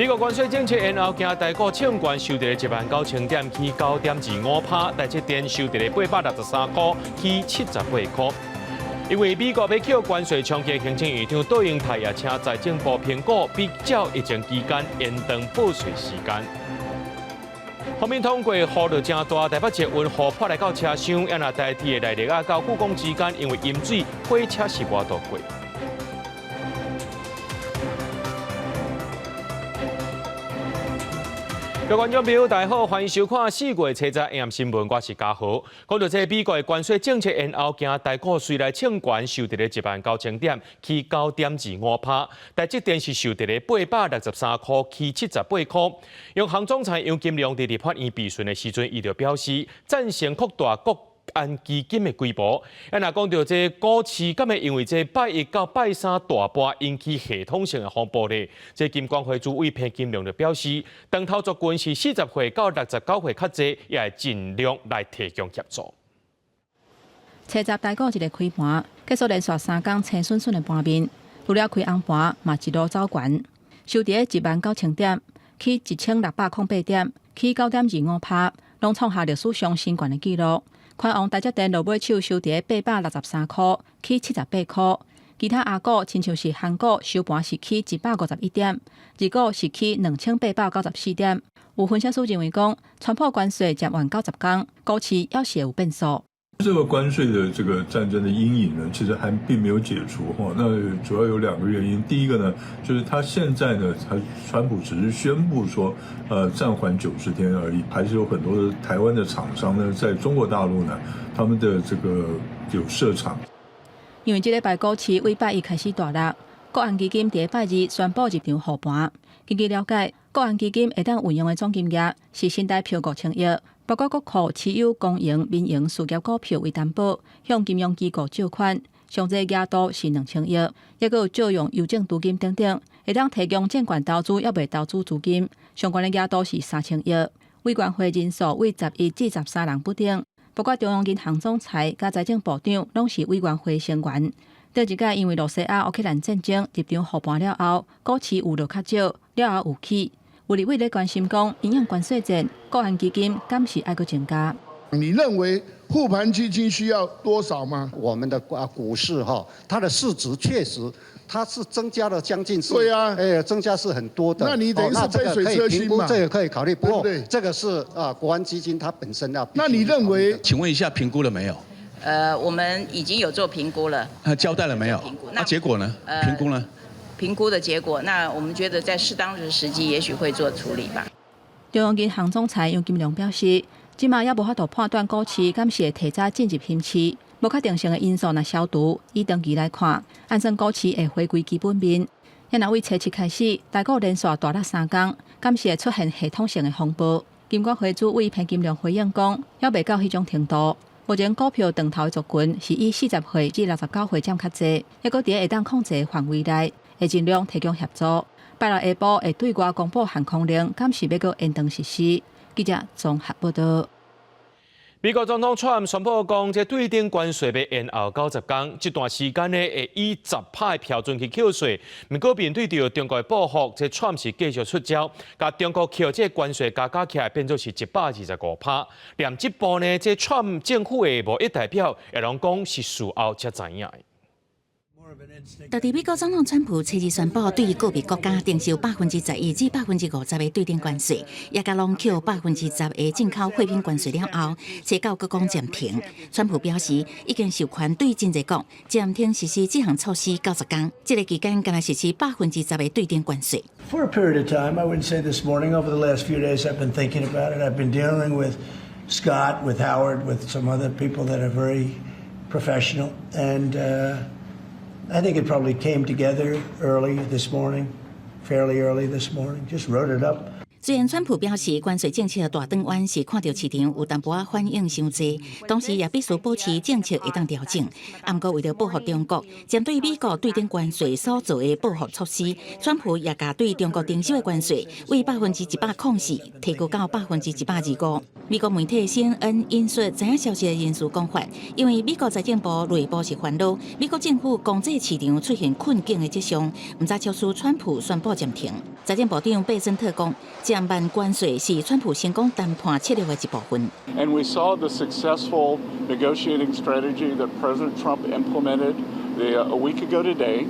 美国关税政策延后，惊台股抢关收在19000点，起9.25%，台积电收在863块，起78块。因为美国要扣关税，冲击行政院长杜英泰也请财政部评估比较疫情期间延长报税时间。后面通过雨落正大，台北捷运雨破来到车厢，也那代替的内力到故宫之间，因为淹水，火车是无渡过。各位观众朋友，大家好，欢迎收看4月7日 AM 新闻，我是嘉豪。讲到这美国的关税政策延后，惊台股虽然抢关收在19000点，起9.25%，台积电是收在863块，起78块。央行总裁杨金龙伫法院备询的时阵，伊就表示赞成扩大国安基金的规模。若讲到这股市，敢会因为这拜一到拜三大波引起系统性的风暴呢？这金管会主委潘金龙就表示，当头族群是40岁到69岁较济，也会尽量来提供协助。7日台股一个开盘，结束连续3天青顺顺的盘面，除了开红盘，嘛一路走悬，收伫19000点，起1608点，起9.25%，拢创下历史上新高的纪录。看王台积电落尾手收伫863块，起78块。其他亚股亲像是韩股收盘是起151点，日股是起2894点。有分析师认为讲，川普关税接完90天，股市要是有变数。这个关税的这个战争的阴影呢，其实还并没有解除哈。那主要有2个原因，第一个呢，就是他现在呢，川普只是宣布说，暂缓90天而已，还是有很多的台湾的厂商呢，在中国大陆呢，他们的这个有设厂。因为这礼拜股市为拜一开始大落，国安基金第拜二宣布入场护盘。根据了解，国安基金会当运用的总金额是新台票5000亿。包括国库持有公营、民营事业股票为担保，向金融机构借款，上济额度是2000亿，也有借用邮政资金等等，会当提供证券投资也未投资资金，相关的额度是3000亿。委员会人数为11至13人不等，包括中央银行总裁甲财政部长拢是委员会成员。第一届因为罗西亚乌克兰战争入场护盘了后，股市有落较少，了后有起。有立委咧关心讲，营养关税战，国安基金敢是爱个增加？你认为护盘基金需要多少吗？我们的股市它的市值确实它是增加了将近对啊，增加是很多的。那你等于是杯水车薪嘛？这个可以考虑，不过对这个是国安基金它本身要。那你认为？请问一下，评估了没有？我们已经有做评估了。交代了没有？那结果呢？评估呢？评估的结果，那我们觉得在适当的时机，也许会做处理吧。中央银行总裁杨金龙表示，即马也无法度判断股市敢是会提早进入熊市，无确定性的因素若消除，以长期来看，按算股市会回归基本面。也若为7日开始，台股连续大落3天，敢是会出现系统性的风暴。金管会主委潘金龙回应讲，还未到迄种程度。目前股票长头的族群是以40岁至69岁占较济，还阁伫会当控制范围内。会尽量提供协助。拜六下晡会对外公布限空令，敢是要阁延长实施。记者综合报道。美国总统川普宣布讲，这对顶关税要延后90天，这段时间呢会以10%的标准去扣税。不过面对着中国的报复，这川普是继续出招，甲中国扣这关税加起来变做是125%。连这步呢，这川普政府的贸易代表也拢讲是事后才知影的。到底美国总统川普7日宣布，对于个别国家征收11%至50%的对顶关税，也甲拢扣10%的进口货品关税了后，切到各讲暂停。川普表示，已经授权对真济国暂停实施这项措施90天，这个期间敢若实施10%的对顶关税。For a period of time, I wouldn't say this morning. Over the last few days, I've been thinking about it. I've been dealing with Scott, with Howard, with some other people that are very professional, and I think it probably came together early this morning, fairly early this morning. Just wrote it up. 虽然川普表示关税政策大转弯是看到市场有淡薄仔反应伤济，同时也必须保持政策会当调整。不过为了保护中国，针对美国对顶关税所做的报复措施，川普也把对中国征收的关税为104%提高到125%。美国媒体 CNN 引述知影消息的人士讲法，因为美国财政部内部是烦恼，美国政府经济市场出现困境的迹象，唔知超出川普宣布暂停。财政部长贝森特讲，减慢关税是川普成功谈判策略的一部分。And we saw the successful negotiating strategy that President Trump implemented a week ago today.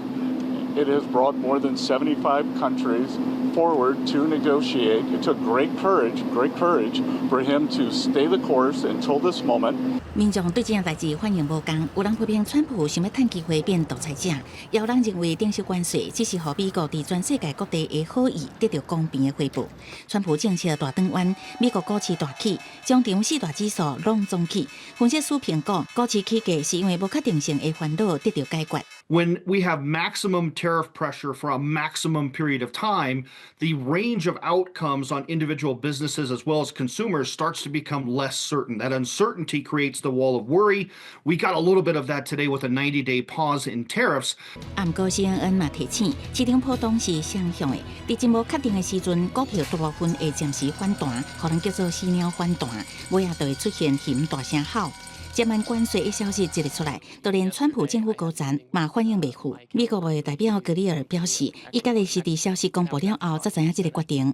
It has brought more than 75 countries forward to negotiate. It took great courage for him to stay the course until this moment. 民众对这样代志反应无同，有人批评川普想要趁机会变独裁者，也有人认为征收关税只是让美国伫全世界各地的好意得到公平的回报。川普政策大转弯，美国股市大起，将场四大指数拢总起。分析师评估，股市起价是因为无确定性的烦恼得到解决。When we have maximum tariff pressure for a maximum period of time, the range of outcomes on individual businesses as well as consumers starts to become less certain. That uncertainty creates the wall of worry. We got a little bit of that today with a 90-day pause in tariffs. 不过 CNN 嘛提醒，市场波动是双向的，在真无确定的时阵，股票大部分会暂时反弹，可能叫做死鸟反弹，尾也就会出现嫌大声吼。减慢关税的消息一日出来，就连川普政府高层嘛反应袂赴。美国贸易代表格里尔表示，伊家己是伫消息公布了后才知影这个决定。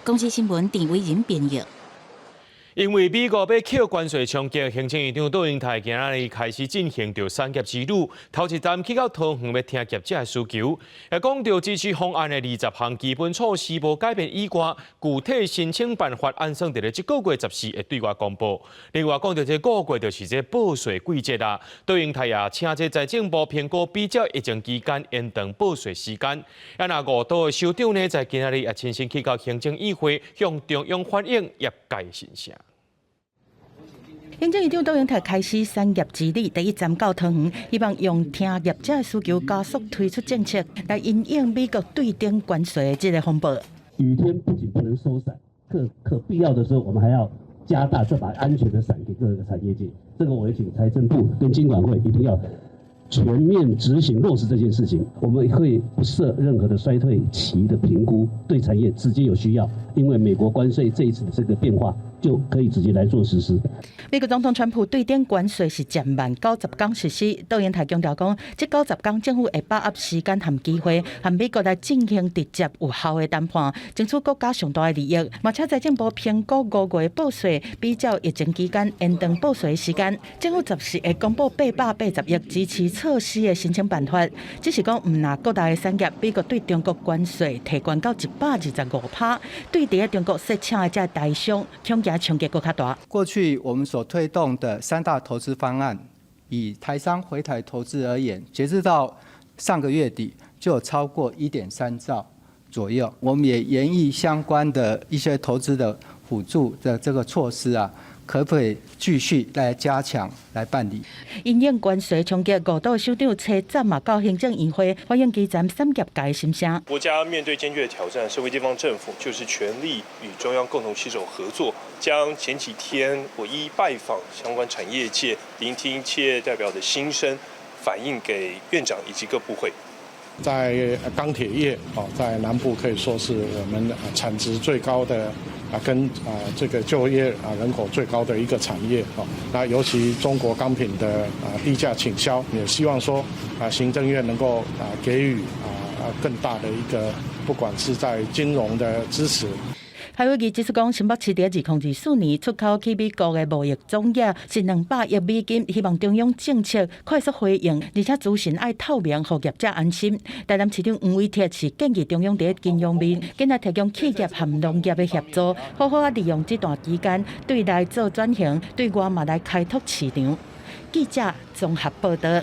公司新闻陈伟仁编译。因为美国要扣关税冲击，行政院长杜英泰今日开始进行着三业之旅，头一站去到桃园要听业者的需求，也讲到支持方案的20项基本措施无改变以外，具体申请办法按算伫咧这个月14会对外公布。另外讲到这个月就是这报税季节啦，杜英泰也请这财政部评估比较疫情期间延长报税时间。啊，那5都的首长呢，在今日也亲身去到行政议会，向中央反映业界心声。行政院长杜英泰开始三业之旅，第一站到桃园，希望用听业者的需求，加速推出政策，来因应美国对顶关税的这个风暴。雨天不仅不能收伞，可必要的时候，我们还要加大这把安全的伞给各个产业界。这个我也请财政部跟金管会一定要全面执行落实这件事情。我们会不设任何的衰退期的评估，对产业直接有需要，因为美国关税这一次的这个变化。就可以直接来做实施。美国总统川普对顶关税是减慢90天实施。杜英泰强调讲，这90天政府会把握时间和机会，和美国来进行直接有效的谈判，争取国家上大的利益。嘛，且财政部评估5月报税比较疫情期间延长报税时间，政府10会公布880亿支持措施的申请办法。只是讲，唔拿各大的产业，美国对中国关税提高到125%，对伫中国设请的这大商恐惊冲击更加大。过去我们所推动的3大投资方案，以台商回台投资而言，截至到上个月底就有超过1.3兆左右。我们也研议相关的一些投资的辅助的这个措施啊，可不可以继续来加强来办理？因应关税冲击，5都首长车站嘛到行政院会反映基层产业界的心声。国家面对艰巨的挑战，身为地方政府就是全力与中央共同携手合作，将前几天我一拜访相关产业界，聆听企业代表的心声，反映给院长以及各部会。在钢铁业在南部可以说是我们产值最高的跟这个就业人口最高的一个产业那尤其中国钢品的低价倾销，也希望说行政院能够给予更大的一个，不管是在金融的支持。海会议指出讲，新北市伫2024年出口去美国的贸易总额是200亿美金，希望中央政策快速回应，而且资讯爱透明，让业者安心。台南市长黄伟哲是建议中央伫金融面，紧来提供企业和农业的协助，好好利用这段期间对内做转型，对外嘛来开拓市场。记者综合报道。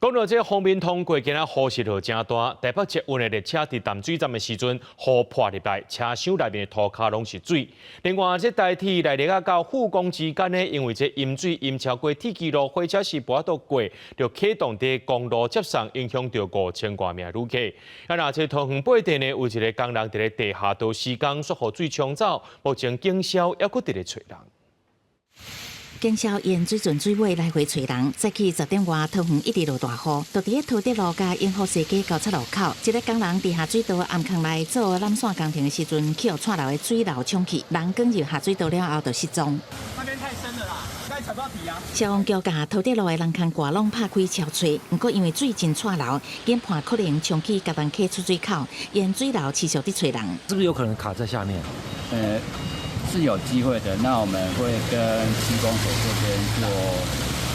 讲到这方面通过，今仔雨势就真大，台北捷运的列车伫淡水站的时阵，雨破入来，车厢内面的涂骹拢是水。另外，这台铁内力到富工之间呢，因为这淹水淹超过铁基路，火车是无法度过，就启动伫公路接送，影响到5000多名旅客。那这桃园八地呢，有一个工人伫咧地下道施工，说雨水冲走，目前警消还佫伫咧找人。警消沿水圳水尾来回找人，早起10点外，桃园一直落大雨，就伫咧桃竹路甲永福西街交叉路口，一个工人地下水道暗坑内做揽线工程的时阵，去互串流的水流冲去，人滚入下水道了后就失踪。那边太深了啦，该踩到底啊！消防局甲桃竹路的人坑挂拢拍开超吹，不过因为水真串流，研判可能冲去甲人溪出水口，沿水流持续伫找人。是不是有可能卡在下面？是有机会的，那我们会跟施工所这边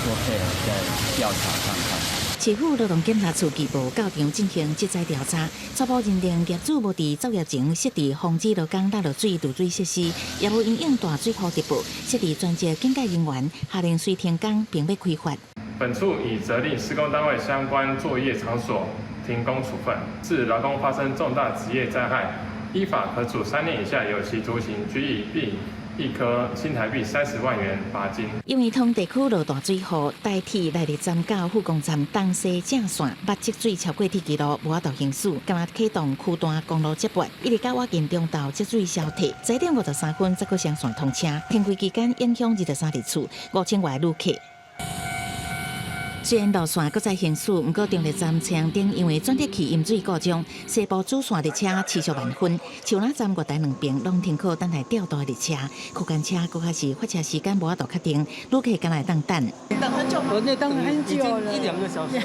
做配合，再调查看看。市府劳动检查处技部到场进行即载调查，初步认定业主无伫作业前设置防止劳工落水堵水设施，也无因应大水库直布设置专职警戒人员，下令随停工并未开罚。本处已责令施工单位相关作业场所停工处分，致劳工发生重大职业灾害，依法可处3年以下有期徒刑，拘役并1颗新台币30万元罚金。因为通地区落大水后，台铁内力站到富工站东西正线，捌积水超过铁基路，无法度行驶，今日启动区段公路接驳，一直到瓦近中道积水消退，1点53分才可双线通车。停开期间影响23日厝5000外旅客。虽然路线搁再行驶，不过中立站车厢顶因为转折器淹水故障，西部主线列车持续慢分，树林站月台2边拢停靠等待调度的列车，区间车搁开始发车时间无法度确定，旅客敢来等。等很久吗？我等很久了，1-2个小时。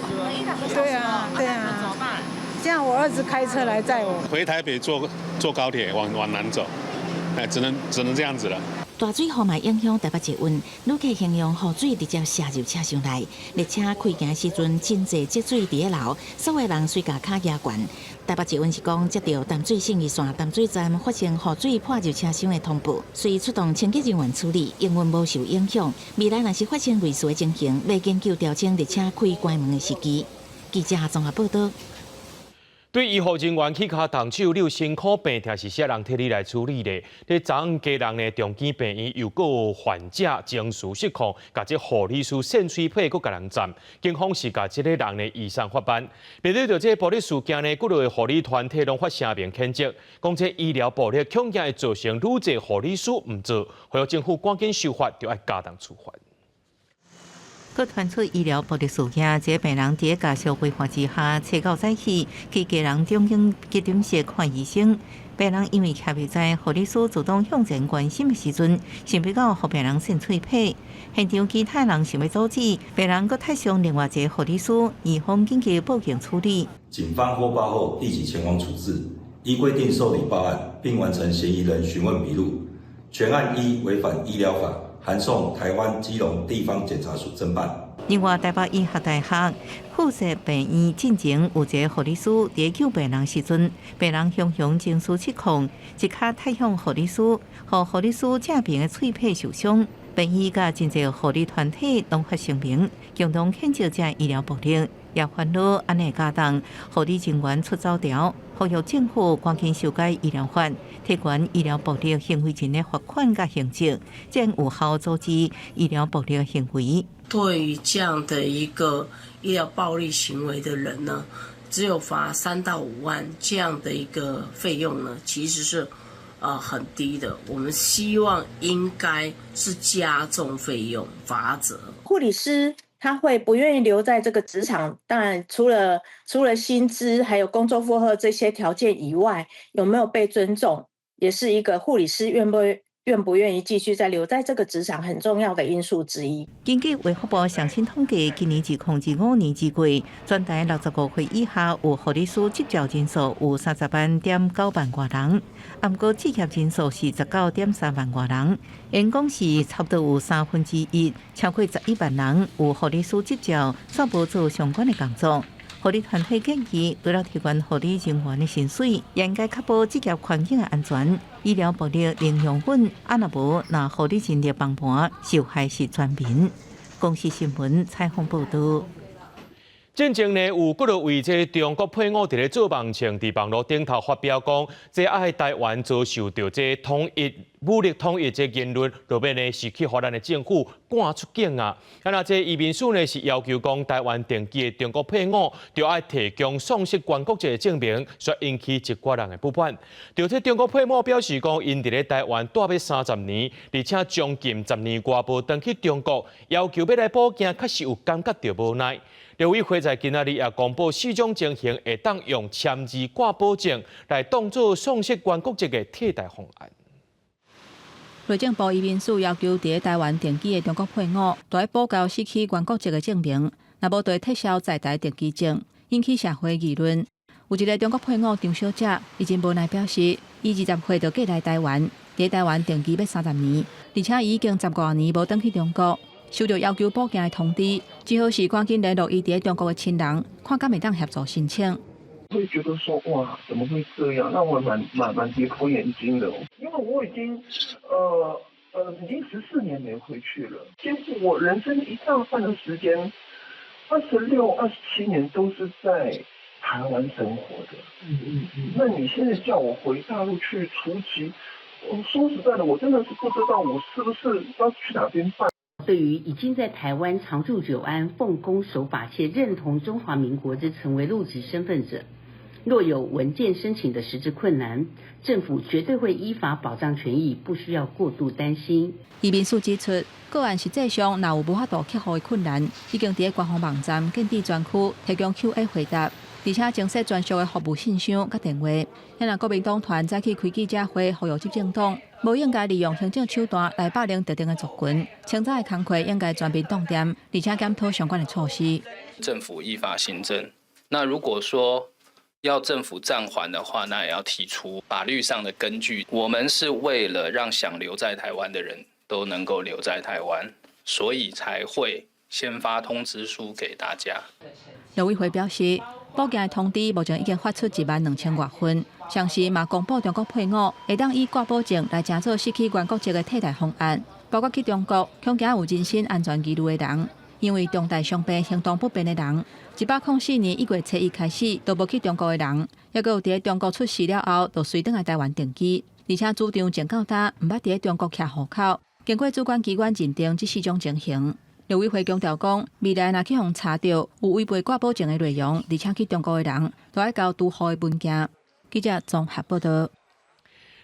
对啊，对啊。怎么办？这样我儿子开车来载我。回台北坐高铁往南走，只能这样子了。大水雨嘛影响台北捷运，旅客形容雨水直接射入车厢内，列车开行时阵真侪积水伫咧流，所有人随甲脚压悬。台北捷运是讲接到淡水信义线淡水站发生雨水破入车厢的通报，随出动清洁人员处理，营运无受影响。未来若是发生类似的情形，要研究调整列车开关门的时机。记者综合报道。对医护人员去卡动手，你有辛苦病痛是啥人替你来处理的？这昨昏家人呢，重建病院又有患者情绪失控，甲这护理师肾水配佫甲人斩，警方是甲这个人呢移送法办。面对着这暴力事件呢，各类护理团体拢发声明谴责，讲这医疗暴力恐惊会造成愈侪护理师毋做，呼吁政府赶紧修法，就要加重处罚。佮传出医疗暴力事件，这病人伫家属规划之下，初9早起去家人中央急诊室看医生。病人因为徛袂在护理师主动向前关心的时阵，想要到互病人肾脆配。现场其他人想要阻止，病人佮踢伤另外一个护理师，医方紧急报警处理。警方获报后立即前往处置，依规定受理报案，并完成嫌疑人询问笔录。全案依违反医疗法，函送台湾基隆地方检察署侦办。另外，台北医学大学附设病院进前有一个护理师在救病人时阵，病人雄雄情绪失控，一脚踢向护理师，互护理师正面的喙皮受伤。病院甲真侪护理团体拢发声明，共同谴责这医疗暴力，也烦恼安尼家当护理人员出走条，呼吁政府赶紧修改医疗法，提悬医疗暴力行为人的罚款甲刑责，才有效阻止医疗暴力行为。对于这样的一个医疗暴力行为的人呢，只有罚3到5万这样的一个费用呢，其实是很低的。我们希望应该是加重费用罚则。护理师他会不愿意留在这个职场，当然除了薪资还有工作负荷这些条件以外，有没有被尊重，也是一个护理师愿不愿意继续再留在这个职场很重要的因素之一。根据卫福部上新统计，今年2025年之季，全台65岁以下有护理师执照人数有30.9万多人，不过职业人数是19.3万多人，员工是差不多有1/3，超过11万人有护理师执照，却无做相关的工作。护理团体建议，除了提高护理人员的薪水，也应该确保职业环境的安全。医疗暴力零容忍，若无，那护理人力崩盘，受害是全民。公视新闻采访报道。进前呢，有几多位这中国配偶伫咧做梦情，伫网络顶头发表讲，这爱台湾遭受到这武力统一这言论，落面呢是去互咱的政府赶出境啊。那这移民署呢是要求讲，台湾定居的中国配偶就要提供丧失原国籍的证明，所引起一寡人的不满。就这中国配偶表示讲，因伫咧台湾待要30年，而且将近10年外无回去中国，要求要来报警，确实有感觉到无奈。陆委会在今仔日也公布4种情形会当用签字挂保证来当作丧失原国籍的替代方案。内政部移民署要求伫台湾定居的中国配偶，都要补交失去原国籍的证明，若无就会撤销在台定居证，引起社会议论。有一个中国配偶张小姐已经无奈表示，伊20岁就过来台湾，伫台湾定居要30年，而且伊已经10多年无回去中国。收到要求报警的通知，只好是赶紧联络伊伫中国的亲人，看敢会当协助申请。会觉得说哇，怎么会这样？让我蛮跌破眼镜的。因为我已经14年没回去了，几乎我人生一大半的时间，26、27年都是在台湾生活的。那你现在叫我回大陆去除籍，说实在的，我真的是不知道我是不是要去哪边办。对于已经在台湾常驻久安、奉公守法且认同中华民国之成为陆籍身份者，若有文件申请的实质困难，政府绝对会依法保障权益，不需要过度担心。移民署指出，个案实际上若有无法度克服的困难，已经伫官方网站建地专区提供 Q&A 回答，而且增设专属的服务信箱甲电话。若国民党团再去开记者会呼吁执政党，无应该利用行政手段来霸凌特定的族群，清早的工作应该全面重点，而且检讨相关的措施。政府依法行政。那如果说要政府暂缓的话，那也要提出法律上的根据。我们是为了让想留在台湾的人都能够留在台湾，所以才会先发通知书给大家。陆委会表示，报警的通知目前已经发出12000多份，详细嘛公布中国配偶会当以挂保证来乘做失去原国籍的替代方案，包括去中国恐惊有人身安全疑虑的人，因为重大伤病、行动不便的人，104年1月7日开始都无去中国的人，也有伫中国出事了后，就随转来台湾定居，而且主张前到搭毋捌伫中国徛户口，经过主管机关认定这4种情形。陆委会强调讲，未来若去互查到有违背挂保证的内容，而且去中国的人，都要交拄好的文件。记者综合报道。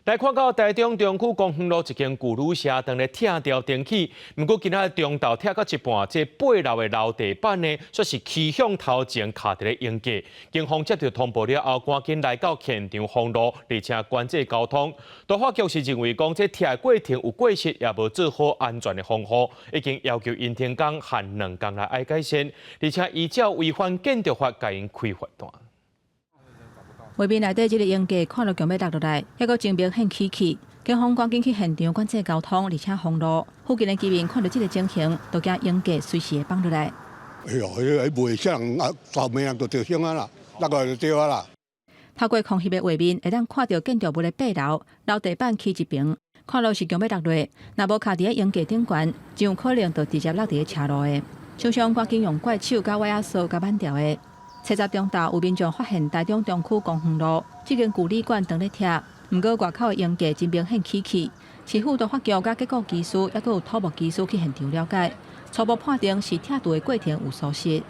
来看到台中中区公园路一间旧旅社，当咧拆掉电器，不过今仔中昼拆到一半，这8楼的楼地板呢，说是气向头前卡伫咧应价。警方接到通报了后，赶紧来到现场封路，而且管制交通。都发局是认为讲，这拆过程有过失，也无做好安全的防护，已经要求因停工限2工来爱改善，而且依照违反建筑法，甲因开罚单。画面内底这个应价看到强要落来，还阁前面很起气，警方赶紧去现场管制交通，而且封路。附近的居民看到这个情形，都惊应价随时会放落来。哎呦，迄卖啥人啊，后面人就着凶啊啦，那个就对啊啦。透过空翕的画面，会当看到建筑物的8楼楼地板起一边，看落是强要落落。若无卡伫咧应价顶悬，就有可能就直接落伫咧车路的。厂商赶紧用怪手甲瓦扫甲挽掉的。7点中昼，有民众发现台中中区公园路这间旧旅馆当咧拆，不过外口的应价真明显起气。市府都发局甲结构技师，也阁有土木技师去现场了解，初步判定是拆除的过程有疏失。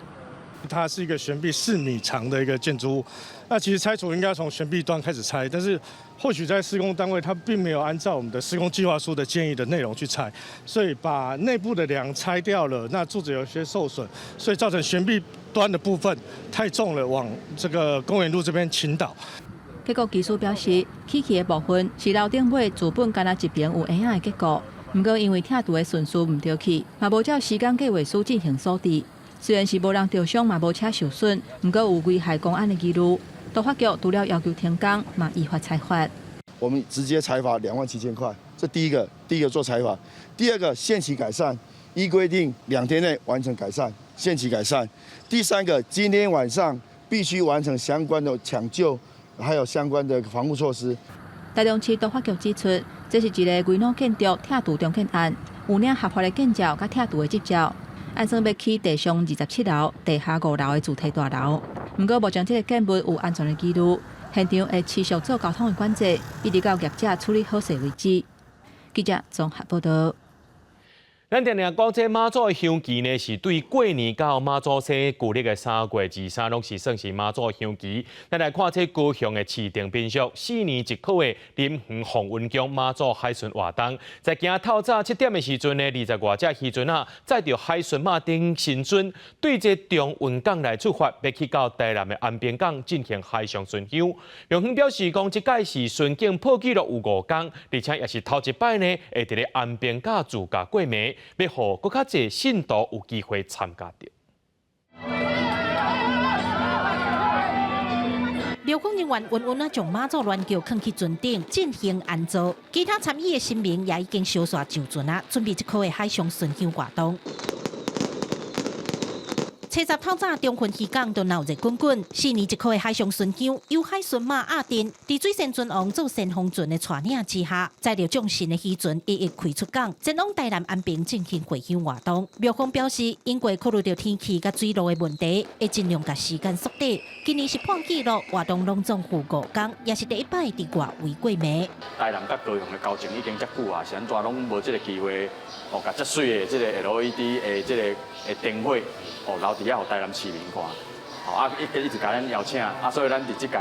它是一个悬臂4米长的一个建筑物，那其实拆除应该从悬臂端开始拆，但是或许在施工单位它并没有按照我们的施工计划书的建议的内容去拆，所以把内部的梁拆掉了，那柱子有些受损，所以造成悬臂端的部分太重了，往这个公园路这边倾倒。结构技师表示，起气的部分是楼顶尾主本干那一边有影的结构，不过因为拆除的顺序唔对起，嘛无照时间计划书进行扫地。虽然是无人受伤，嘛无车受损，不过有危害公安的记录。都发局除了要求停工，嘛依法裁罚。我们直接裁罚27000块，这第一个做裁罚。第二个限期改善，依规定2天内完成改善，限期改善。第三个，今天晚上必须完成相关的抢救，还有相关的防护措施。台中市都发局指出，这是一个违法建筑拆除重建案，有领合法的建造甲拆除的执照。按算要起地上27楼、地下5楼的主体大楼。不过，目前这个建物有安全的记录，现场会持续做交通的管制，一直到业者处理好势为止。记者综合报道。咱常常讲，这妈祖香旗呢，是对过年到妈祖生旧历的3月23，拢是算是妈祖香旗。咱来看这高雄的市定民俗4年一考的林园凤云宫妈祖海巡活动，在今仔透早7点的时阵呢，20外只渔船载着海巡马丁新船，对这中运港来出发，要去到台南的安平港进行海上巡游。庙方表示讲，这届是巡境破纪录有5天，而且也是头一摆呢，会伫咧安平港自驾过暝。要互更较侪信徒有机会参加着。庙方人员稳稳啊将妈祖銮轿放去船顶进行安坐，其他参与的新民也已经小刷上船啊，准备这考的海上巡游活动。初十透早，中分渔港都闹热滚滚。4年一考的海上巡游，由海巡马阿丁伫水仙船王做先锋船的带领之下，载着众神的渔船一一开出港，前往台南安平进行回乡活动。庙方表示，因为考虑到天气甲水路的问题，会尽量甲时间缩短。今年是破纪录，活动隆重赴5天，也是第一摆伫外围过暝。台南甲高雄的交情已经遮久啊，是安怎拢无这个机会，甲遮水的这个 LED 的这个灯会，留伫遐，互台南市民看。一直甲咱邀请，所以咱伫即届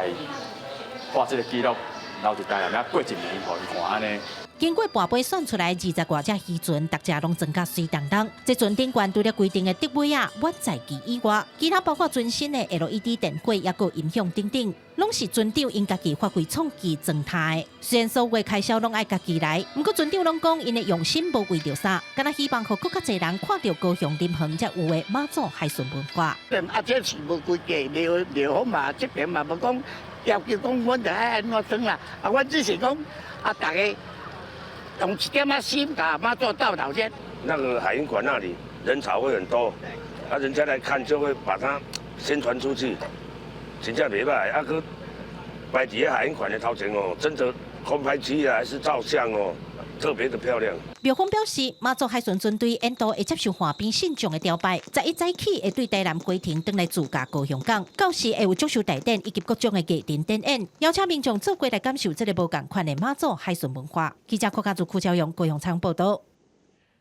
挂这个记录，留伫台南遐过1年，互伊看安尼。经过跋杯选出来20外只渔船，大家拢装甲水当当。这船顶悬除了规定的定位啊，远在其以外，其他包括船身的 LED 电火，也有音响等等，拢是船长因家己发挥创意装态。虽然所有开销拢爱家己来，不过船长拢讲因的用心无为着啥，敢若希望互更较侪人看到高雄林园才有的妈祖海巡文化。这是无规矩，庙方嘛这边嘛无讲要求讲，阮就爱安怎装啦。阮只是讲大家。用一点心把妈做到岛先。那个海云馆那里人潮会很多，人家来看就会把它宣传出去，真正袂歹。佮摆伫个海云馆的头前哦，真的空拍机还是照相哦，特别的漂亮。庙方表示，妈祖海巡船队沿途会接受海边信众的朝拜，11早起会对台南归庭登来自驾高雄港，到时会有足球大典以及各种的艺人展演，邀请民众做过来感受这个无共款的妈祖海巡文化。记者柯家祖、邱朝阳、高雄场报道。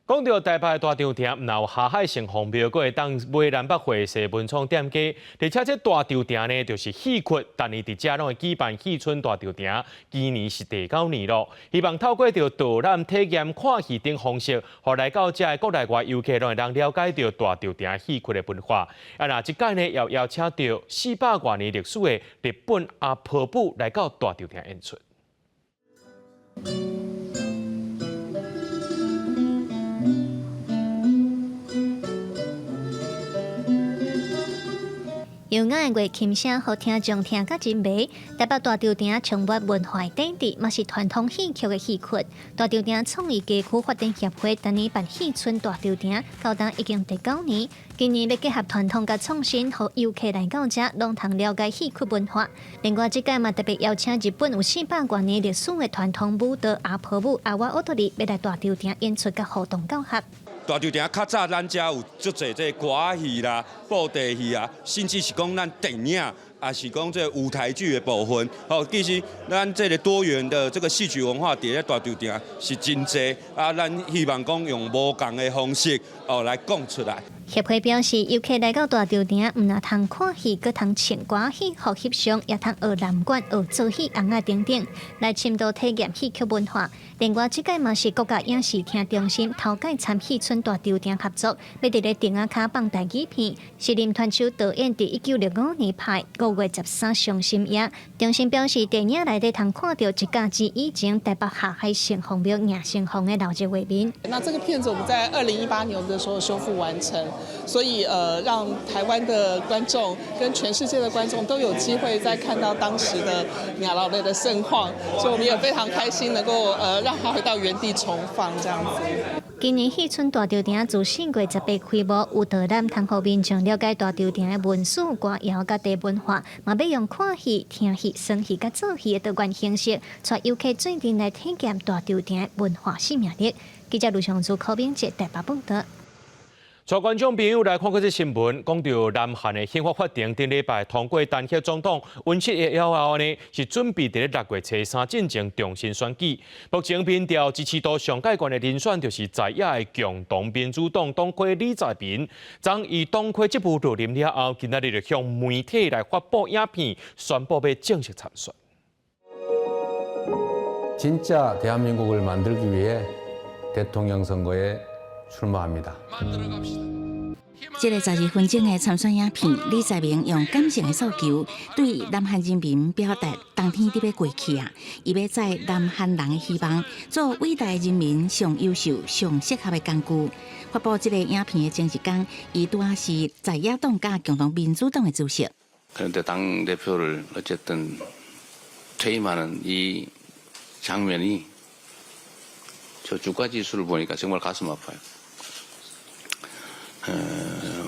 讲到台北大场埕，若有下海城隍庙，阁会当买南北货市文创店家，而且这大场埕呢，就是戏曲，但伊伫遮拢会举办戏春大场埕，今年是第9年咯。希望透过着导览、体验、看戏等方式，互来到遮的国内外游客拢会当了解到大场埕戏曲的文化。那即届呢，也邀请到400多年历史的日本阿婆母来到大场埕演出。由我的乐琴声好听，众听甲真美。台北大场埕充满文化底蕴，嘛是传统戏曲的戏曲。大场埕创意街区发展协会当年办戏春大场埕，到当已经第9年。今年要结合传统甲创新，互游客来到遮，拢通了解戏曲文化。另外，这届嘛特别邀请日本有400多年历史的传统舞蹈阿婆母阿瓦奥特利，要来大场埕演出甲互动教学。大场埕较早咱遮有足侪这歌戏啦、布袋戏啊，甚至是讲咱电影，也是讲这舞台剧的部分。其实咱这个多元的这个戏曲文化伫咧大场埕是真侪啊，咱希望讲用无共的方式来讲出来。协会表示，游客来到大场埕，唔但通看戏，佮通唱歌戏、学翕相，也通学南管、学做戏、红啊等等，来深度体验戏曲文化。另外，这届嘛是国家影视厅中心头届参戏春大场埕合作，要伫咧顶仔卡放台语片，是林团手导演伫1965年拍5月13上心夜。中心表示，电影内底通看到一架之以前台北下海城隍庙迎城隍的老一画面。那这个片子我们在2018年的时候修复完成。所以让台湾的观众跟全世界的观众都有机会再看到当时的亚劳类的盛况，所以我们也非常开心能够让它回到原地重放这样子。今年戏春大场埕自4月18开幕，有导览通互民众了解大场埕的文史、歌谣甲地文化，嘛要用看戏、听戏、耍戏甲做戏的多元形式，带游客最近来体验大场埕文化生命力。记者卢尚珠、柯炳杰台北报道。全观众朋友来看过这新闻，讲到南韩的宪法法庭顶礼拜通过单协总统文切的要求呢，是准备在6月初3进行重新选举。目前民调支持度上界悬的人选就是在野的共同民主党党魁李在明。昨以党魁职务落任了后，今仔日就向媒体来发布影片，宣布要正式参选。 진짜 대한민국을 만들기 위해 대통령 선거에 출마합니다. 这个12分钟的参选影片，李在明用感性的诉求对南韩人民表达冬天伫要过去啊，伊要在南韩人的希望，做伟大人民上优秀、上适合的工具。发布这个影片的前一天，伊拄啊是在野党加共同民主党的主席。 그런데 당 대표를 어쨌든 퇴임하는 이 장면이 저 주가 지수를 보니까 정말 가슴 아파요.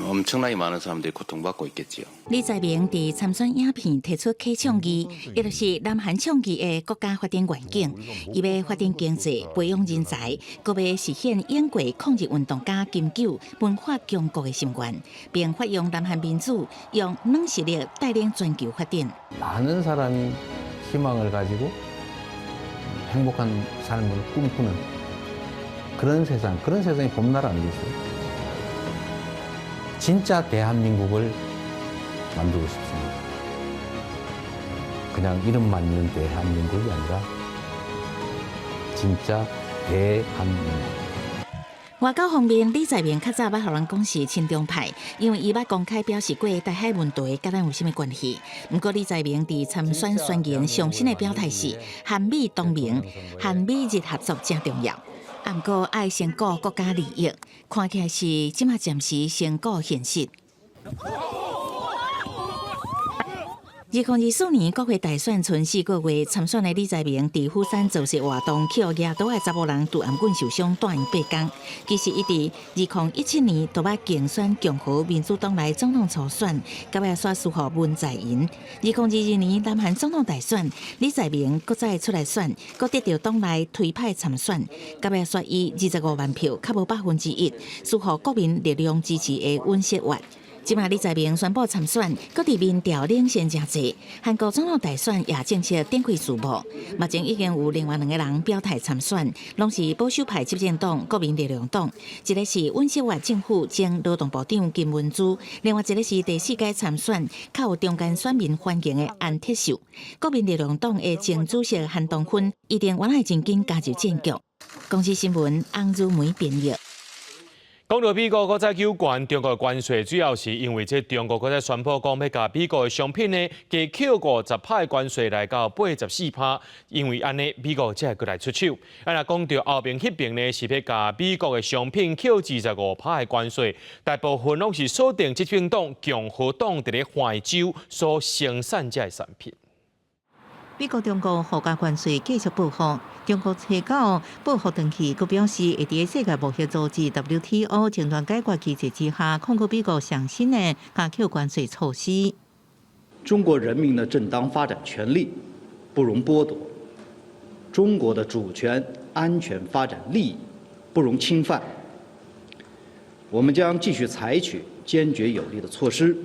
엄청나게 많은 사람들이 고통받고 있겠지요. 李在明伫参选影片提出起倡议，也就是南韩倡议的国家发展愿景。伊要发展经济、培养人才，佮要实现英国抗日运动家金九文化强国的心愿，并发扬南韩民主，用软实力带领全球发展。 많은 사람이 희망을 가지고 행복한 삶을 꿈꾸는 그런 세상이 봄나라 아니겠어요? 진짜 대한민국을 만들고 싶습니다. 그냥 이름만 있는 대한민국이 아니라 진짜 대한민국. 外交方面，李在明较早捌互人讲是亲中派，因为伊捌公开表示过台海问题甲咱有啥物关系。不过李在明伫参选宣言上新的表态是韩美同盟、韩美日合作真重要。不过爱先顾国家利益，看起来是即马暂时先顾现实。 2024年国会大选剩4个月，参选的李在明伫釜山造势活动去互野岛的查某人杜安棍受伤，住院8天。其实伊伫2017年就捌竞选共和民主党内总统初选，甲尾煞输予文在寅。2022年南韩总统大选，李在明搁再出来选，搁得到党内推派参选，甲尾煞以25万票，较无1%，输予国民力量支持的尹锡悦。 即马李在明宣布参选，各地民调领先真济。韩国总统大选也正式展开序幕。目前已经有另外2个人表态参选，拢是保守派执政党国民力量党，一个是尹锡悦政府前劳动部长金文珠，另外一个是第4届参选较有中间选民欢迎的安铁秀。国民力量党的前主席韩东勋一定原来真紧加入战局。公司新闻翁如梅编译。 讲到美国搁再求关中国的关税，主要是因为这中国搁再宣布讲要甲美国的商品呢加扣50%的关税来到84%，因为安尼美国才会过来出手。啊，若讲到后面迄边呢是要甲美国的商品扣25%的关税，大部分拢是锁定执政党共和党伫咧怀州所生产者的产品。 美国中国附加关税继续报复，中国初九报复长期，佮表示会伫世界贸易组织 WTO 争端解决机制之下，控告美国上新的加扣关税措施。中国人民的正当发展权利不容剥夺，中国的主权、安全、发展利益不容侵犯。我们将继续采取坚决有力的措施，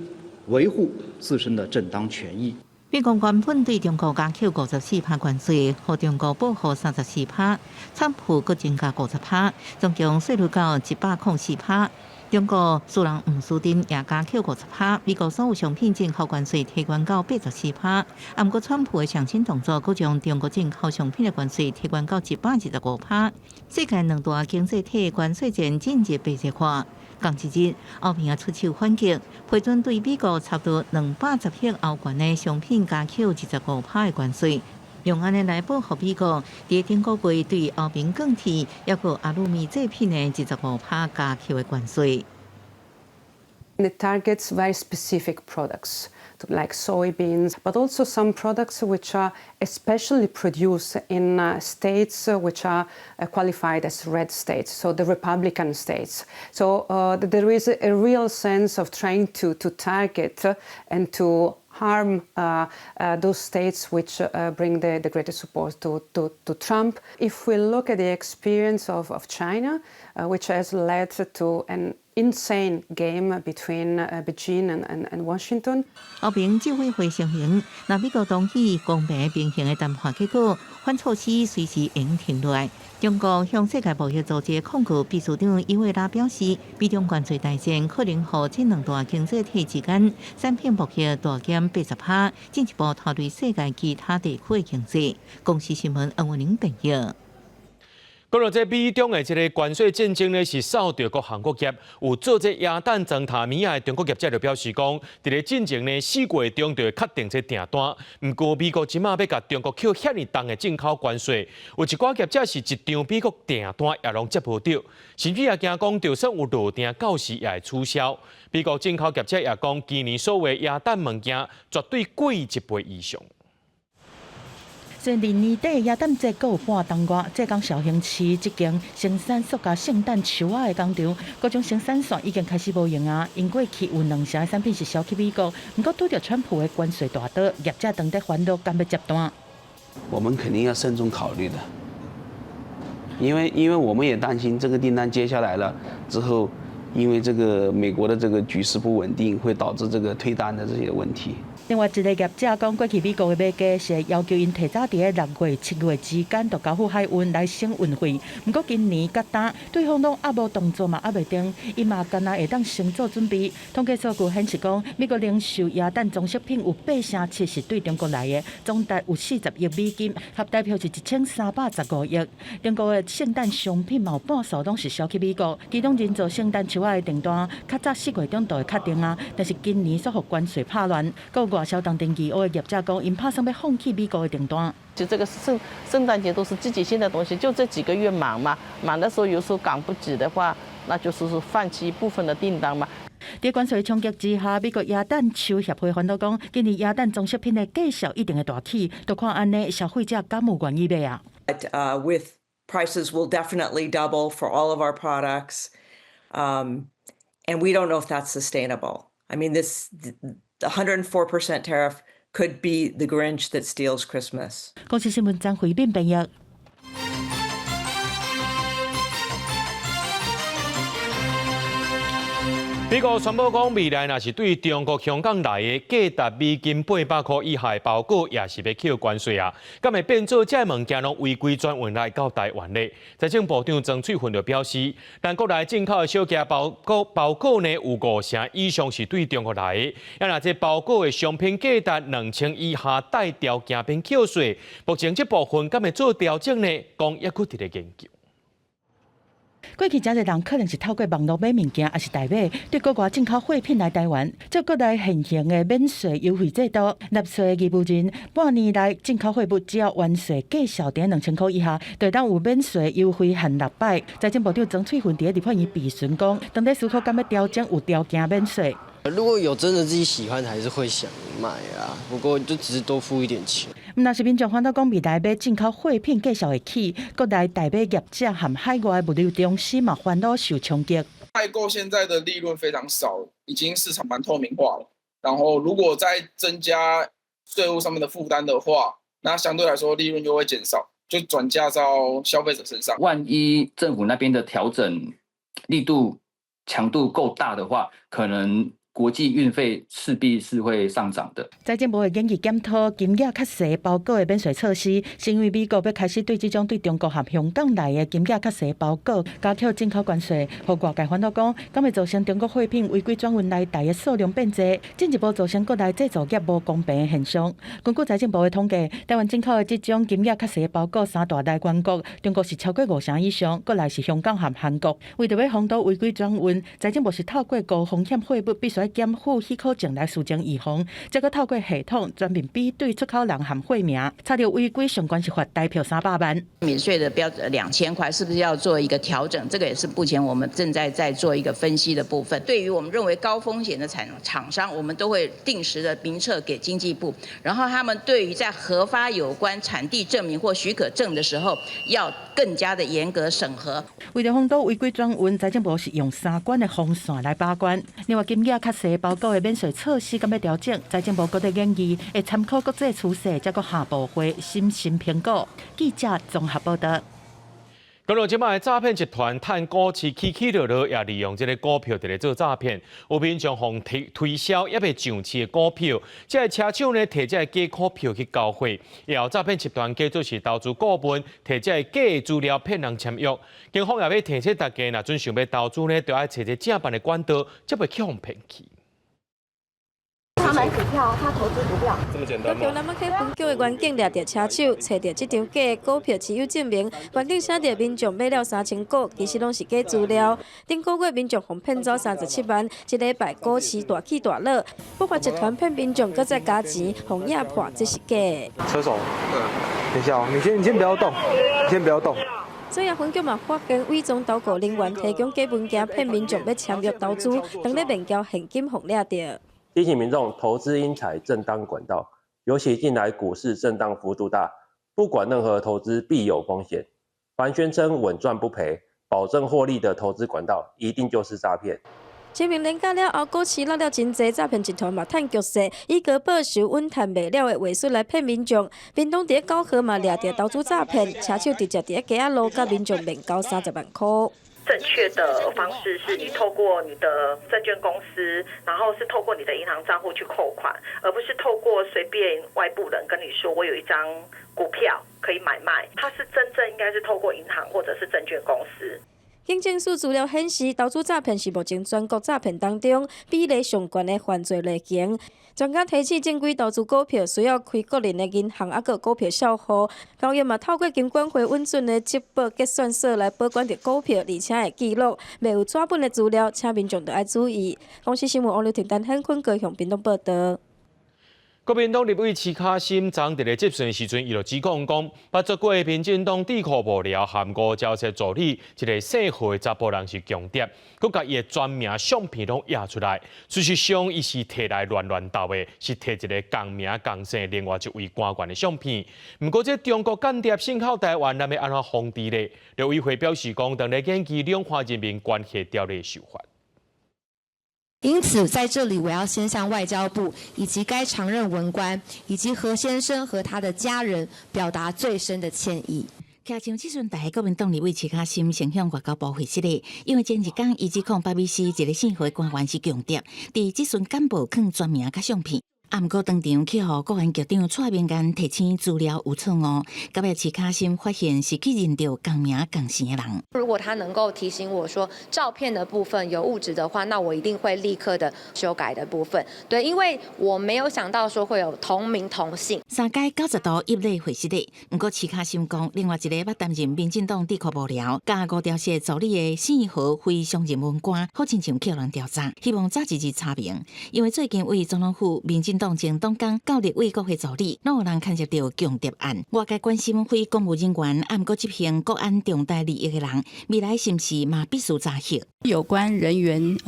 维护自身的正当权益。 美国原本对中国加扣54%关税，互中国报复34%，川普阁增加50%，总共税率到104%。中国私人唔输丁也加扣50%，美国所有商品进口关税提悬到84%。不过，川普的上新动作，阁将中国进口商品的关税提悬到125%。世界2大经济体关税战进一白热化。 同一日，欧盟也出手反击，批准对美国差不多210亿欧元的商品加扣25%的关税，用安尼来保护美国。伫顶个月对欧盟钢铁也有阿鲁米制品的15%加扣的关税。It targets very specific products. Like soybeans, but also some products which are especially produced in states which are qualified as red states, so the Republican states. So there is a real sense of trying to target and to harm those states which bring the greatest support to Trump. If we look at the experience of China, which has led to an insane game between Beijing and Washington. 后边就会成型，那美国同意公平平行的谈判结果，反措施随时应停落来。中国向世界贸易组织控股秘书长伊维拉表示，美中关税大战可能和这两大经济体之间产品贸易大减80%，进一步拖累世界其他地区的经济。公司新闻恩文玲报道。讲到这美中的这个关税战争呢，是扫到各韩国业。有做这鸭蛋装塔米亚的中国业者就表示讲，伫咧进前呢4月中就会确定这订单。不过美国即马要甲中国扣遐尼重的进口关税，有一寡业者是一张美国订单也拢接不到，甚至也惊讲，就算有落订，到时也会取消。美国进口业者也讲，今年所谓鸭蛋物件绝对贵1倍以上。今年年底，耶诞节阁有半冬外，浙江绍兴市一间生产塑胶圣诞树仔的工厂，各种生产线已经开始无用啊。因过去有2成的产品是销去美国，不过拄着川普的关税大刀，业者当地烦恼，敢要接单。我们肯定要慎重考虑的，因为我们也担心这个订单接下来了之后，因为这个美国的这个局势不稳定，会导致这个退单的这些问题。另外一个业者讲，过去美国的买家是要求因提早伫咧6月、7月之间就交付海运来省运费。不过今年甲单，对方拢还无动作嘛，还袂定，伊嘛干那会当先做准备。统计数据显示讲，美国零售鸭蛋装饰品有8成7是对中国来的，总值有40亿美金，合代票是1315亿。中国的圣诞商品嘛有半数拢是销去美国，其中人造圣诞树仔的订单，较早4月中就会确定啊，但是今年所互关税拍乱，外销当定义欧的业者讲，因拍算要放弃美国的订单。就这个圣诞节都是季节性的东西，就这几个月忙嘛，忙的时候有时候赶不及的话，那就是放弃一部分的订单嘛。在关税冲击之下，美国鸭蛋树协会反倒讲，今年鸭蛋装饰品的价销一定会大起，就看安尼消费者敢有愿意买啊。With prices will definitely double for all of our products, and we don't know if that's sustainable. I mean, the 104% tariff could be the Grinch that steals Christmas. 公司新闻张回斌编译。美国宣布讲，未来若是对中国香港来的价值美金800块以下的包裹，也是要扣关税啊。咁会变做这物件拢违规转运来到台湾咧？财政部长曾翠芬就表示，但国内进口的小件包裹呢，有5成以上是对中国来的。要若这包裹的商品价值2000以下，带条件并扣税，目前这部分敢会做调整呢？讲抑佫伫咧研究。过去真侪人可能是透过网络买物件，也是代买对国外进口货品来台湾。照国内现行的免税优惠制度，纳税义务人半年来进口货物只要完税价销伫2000块以下，就当有免税优惠限600。财政部长曾翠芬伫立法院质询讲，当地思考敢要调整有条件免税。如果有真的自己喜欢，还是会想买啊。不过就只是多付一点钱。若是民众反倒讲未来买进口货品价销会起，国内代买业者和海外物流中心嘛烦恼受冲击。代购现在的利润非常少，已经市场蛮透明化了。然后如果再增加税务上面的负担的话，那相对来说利润就会减少，就转嫁到消费者身上。万一政府那边的调整力度强度够大的话，可能国际运费势必是会上涨的。财政部会建议检讨金额较细包裹的免税措施，是因为美国要开始对这种对中国和香港来的金额较细包裹加扣进口关税，和外界反倒讲，敢会造成中国货品违规转运来台的数量变多，进一步造成国内制造业无公平的现象。根据财政部的统计，台湾进口的这种金额较细包裹，三大来源国，中国是超过5成以上，国内是香港和韩国。为着要防堵违规转运，财政部是透过高风险货物必须检附许可证来事前预防，再搁透过系统专门比对出口人和货名，查到违规相关是罚代票300万。免税的标准2000块，是不是要做一个调整？这个也是目前我们正在做一个分析的部分。对于我们认为高风险的厂商，我们都会定时的名册给经济部，然后他们对于在核发有关产地证明或许可证的时候，要更加的严格审核。为了防堵违规转运，财政部是用3关的风线来把关。另外，金额较细包裹的免税措施敢要调整，财政部各地建议会参考国际趋势，再搁下部会审慎评估。记者综合报道。讲到即摆诈骗集团趁股市起起落落，也利用这个股票伫咧做诈骗。有民众互推销也未上市的股票，这个车手呢摕这个假股票去交货，然后诈骗集团假做是投资顾问，摕这个假的资料骗人签约。警方也要提醒大家，若准想要投资呢，就要找一个正办的管道，才袂去互骗去。 他买股票，他投资股票，这么简单吗？高雄南门区分局的员警掠着车手，找到这张假的股票持有证明，员警写着民众买了3000股，其实拢是假资料。顶个月民众互骗走37万，一礼拜股市大起大落，不法集团骗民众，搁再加钱，互压破这是假的。车手，等一下哦，你先不要动，你先不要动。 这样分局嘛发现伪装投顾人员提供假文件骗民众要签约投资，当日面交现金互掠着。 提醒民众投资应采正当管道，尤其近来股市震荡幅度大，不管任何投资必有风险。凡宣称稳赚不赔、保证获利的投资管道，一定就是诈骗。清明连假了后，股市落了真侪诈骗集团嘛趁局势，以高报酬稳赚袂了的话术来骗民众。民众伫高和嘛掠着投资诈骗，车手直接伫街仔路甲民众面交30万块。 正确的方式是你透过你的证券公司，然后是透过你的银行账户去扣款，而不是透过随便外部人跟你说我有一张股票可以买卖，它是真正应该是透过银行或者是证券公司。 警政署资料显示，投资诈骗是目前全国诈骗当中比例上悬的犯罪类型。专家提醒，正规投资股票需要开个人的银行，还有股票账户。交易嘛，透过金管会稳准的积保结算所来保管着股票，而且会记录，未有纸本的资料，请民众要注意。公司新闻网刘婷、陈汉坤高雄屏东报道。 国民党立委徐卡心昨伫咧接讯时阵，伊就指控讲，把做过民进党智库幕僚含五交涉助理一个姓何的查甫人是强点，佮甲伊的全名相片拢压出来。事实上，伊是摕来乱斗的，是摕一个共名共姓另外一位官员的相片。毋过，这中国间谍信靠台湾，咱要安怎防治呢？陆委会表示讲，当来研究两岸人民关系条例修法。 因此，在这里我要先向外交部以及该常任文官以及何先生和他的家人表达最深的歉意。骑上这阵台国民党立委徐卡心先向外交部回失礼，因为前一天伊指控北美市一个姓何的官员是强谍，伫这阵敢无放全名甲相片。 毋过当场去互国安局长蔡明安提醒资料有错误，到尾徐卡心发现是去认到共名共姓的人。如果他能够提醒我说照片的部分有误植的话，那我一定会立刻的修改的部分。对，因为我没有想到说会有同名同姓。3届90度入内回失礼，毋过徐卡心讲，另外一个捌担任民进党智库幕僚、加5条线助理的姓何非常任文官，好亲像叫人调查，希望早一日查明，因为最近为总统府民进党 前党工到立委国会助理，拢有人牵涉到强谍案。外界关心非公务人员，毋过执行国安重大利益的人，未来是毋是嘛必须查核？有关人员